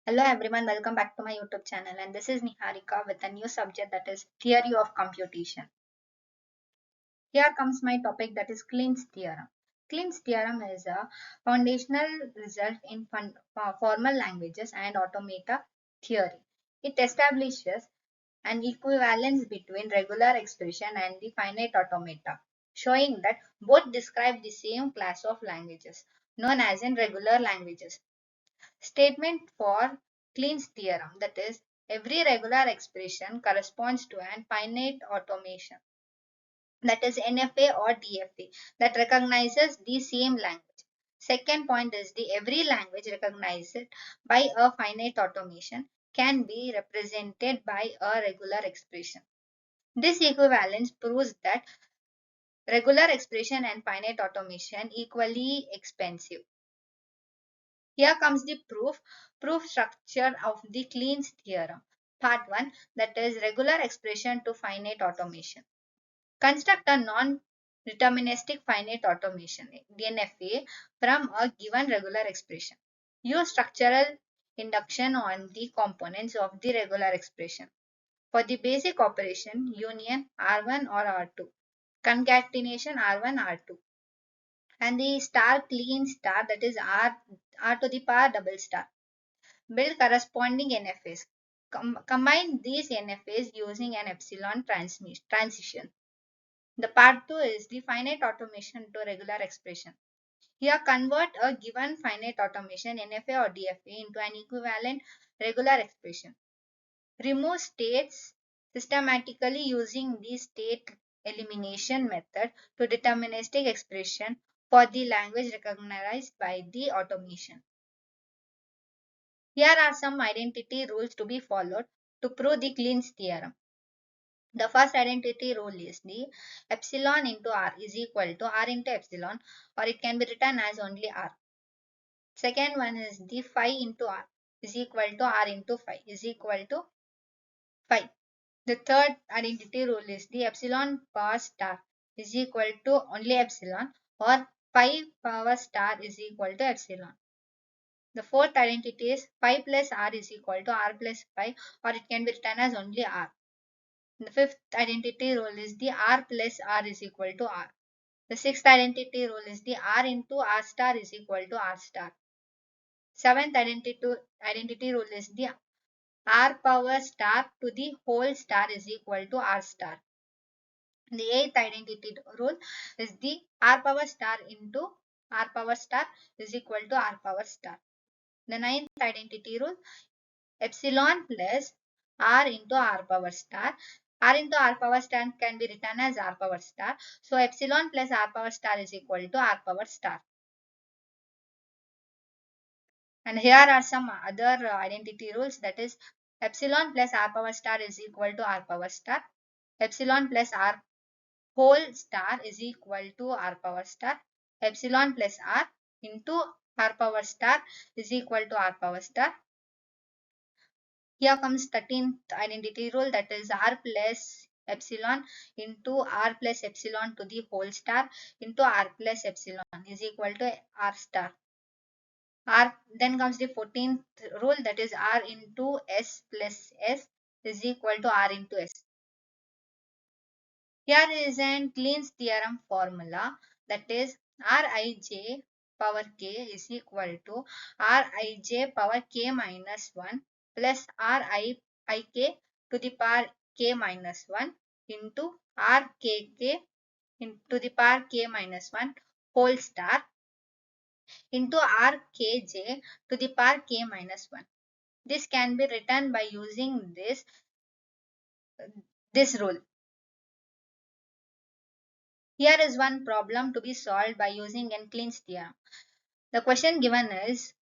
Hello everyone, welcome back to my YouTube channel, and this is Niharika with a new subject, that is theory of computation. Here comes my topic, that is Kleene's theorem. Kleene's theorem is a foundational result in formal languages and automata theory. It establishes an equivalence between regular expression and the finite automata, showing that both describe the same class of languages known as in regular languages. Statement for Kleene's theorem, that is, every regular expression corresponds to an finite automation, that is NFA or DFA, that recognizes the same language. Second point is the every language recognized by a finite automation can be represented by a regular expression. This equivalence proves that regular expression and finite automation equally expensive. Here comes the proof structure of the Kleene's theorem. Part 1, that is regular expression to finite automation. Construct a non-deterministic finite automation (NFA) from a given regular expression. Use structural induction on the components of the regular expression. For the basic operation, union R1 or R2, concatenation R1 R2, and the star clean star, that is R to the power double star. Build corresponding NFAs. Combine these NFAs using an epsilon transition. The part 2 is the finite automation to regular expression. Here convert a given finite automation NFA or DFA into an equivalent regular expression. Remove states systematically using the state elimination method to deterministic expression for the language recognized by the automation. Here are some identity rules to be followed to prove the Kleene's theorem. The first identity rule is the epsilon into r is equal to r into epsilon, or it can be written as only r. Second one is the phi into r is equal to r into phi is equal to phi. The third identity rule is the epsilon power star is equal to only epsilon, or phi power star is equal to epsilon. The fourth identity is phi plus r is equal to r plus phi, or it can be written as only r. The fifth identity rule is the r plus r is equal to r. The sixth identity rule is the r into r star is equal to r star. Seventh identity rule is the r power star to the whole star is equal to r star. The eighth identity rule is the r power star into r power star is equal to r power star. The ninth identity rule, epsilon plus r into r power star. R into r power star can be written as r power star. So epsilon plus r power star is equal to r power star. And here are some other identity rules, that is epsilon plus r power star is equal to r power star. Epsilon plus r whole star is equal to r power star. Epsilon plus r into r power star is equal to r power star. Here comes 13th identity rule, that is r plus epsilon into r plus epsilon to the whole star into r plus epsilon is equal to r star. Then comes the 14th rule, that is r into s plus s is equal to r into s. Here is an Kleene's theorem formula, that is Rij power k is equal to Rij power k minus 1 plus Rik to the power k minus 1 into Rkk to the power k minus 1 whole star into Rkj to the power k minus 1. This can be written by using this rule. Here is one problem to be solved by using Kleene's theorem. The question given is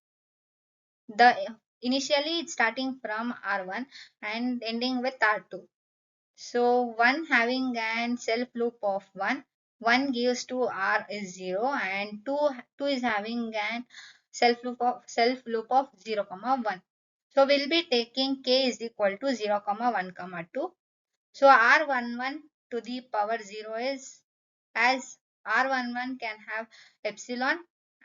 initially it's starting from R1 and ending with R2. So 1 having an self loop of 1 gives to R is 0, and 2 is having an self loop of 0, 1. So we'll be taking k is equal to 0, 1, 2. So R11 to the power 0 is, as R11 can have epsilon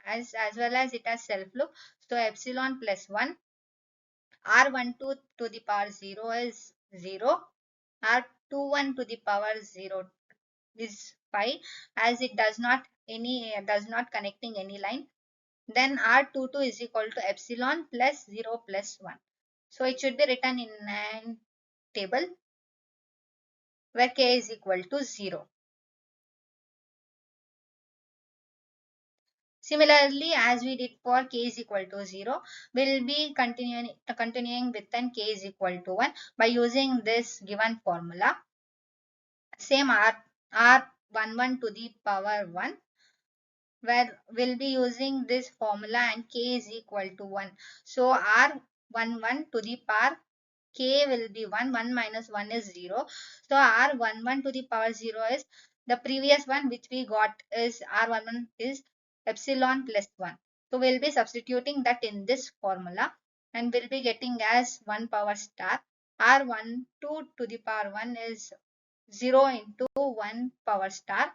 as well as it has self loop. So epsilon plus 1 R12 to the power 0 is 0. R21 to the power 0 is 5, as it does not connecting any line. Then R22 is equal to epsilon plus 0 plus 1. So it should be written in a table where k is equal to 0. Similarly, as we did for k is equal to 0, we'll be continuing with then k is equal to 1 by using this given formula. Same R11 to the power 1, where we'll be using this formula and k is equal to 1. So R11 to the power k will be 1, 1 minus 1 is 0. So R11 to the power 0 is the previous one which we got is R11 is epsilon plus 1. So we'll be substituting that in this formula and we'll be getting as 1 power star. R12 to the power 1 is 0 into 1 power star.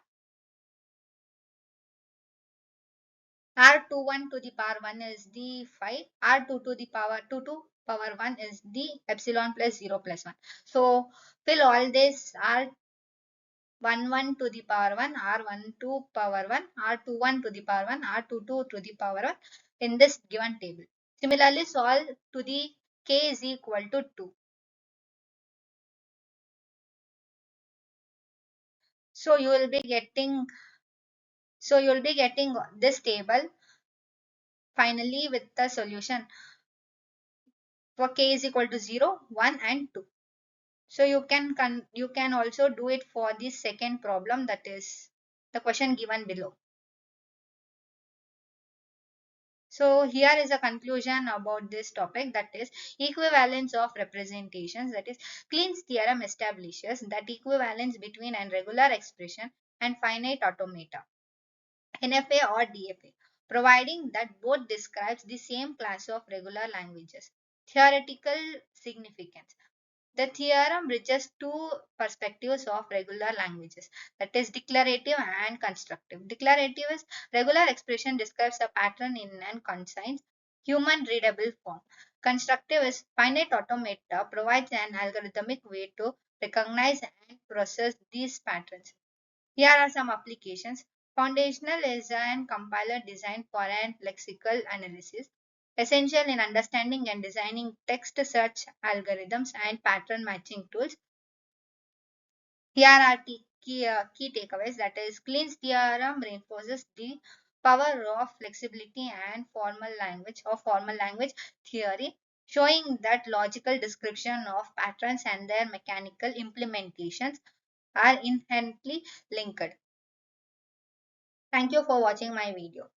R21 to the power 1 is the 5. R2 to the power 2 to power 1 is the epsilon plus 0 plus 1. So fill all this R11 to the power 1, R12 power 1, R21 to the power 1, R22 to the power 1 in this given table. Similarly, solve to the k is equal to 2. So you will be getting this table finally with the solution for k is equal to 0, 1 and 2. So you can also do it for the second problem, that is the question given below. So here is a conclusion about this topic, that is equivalence of representations, that is Kleene's theorem establishes that equivalence between a regular expression and finite automata, NFA or DFA, providing that both describes the same class of regular languages. Theoretical significance. The theorem bridges two perspectives of regular languages, that is declarative and constructive. Declarative is regular expression describes a pattern in an concise, human readable form. Constructive is finite automata provides an algorithmic way to recognize and process these patterns. Here are some applications. Foundational is an compiler designed for an lexical analysis, essential in understanding and designing text search algorithms and pattern matching tools. Here are key takeaways, that is Kleene's theorem reinforces the power of flexibility and formal language theory, showing that logical description of patterns and their mechanical implementations are inherently linked. Thank you for watching my video.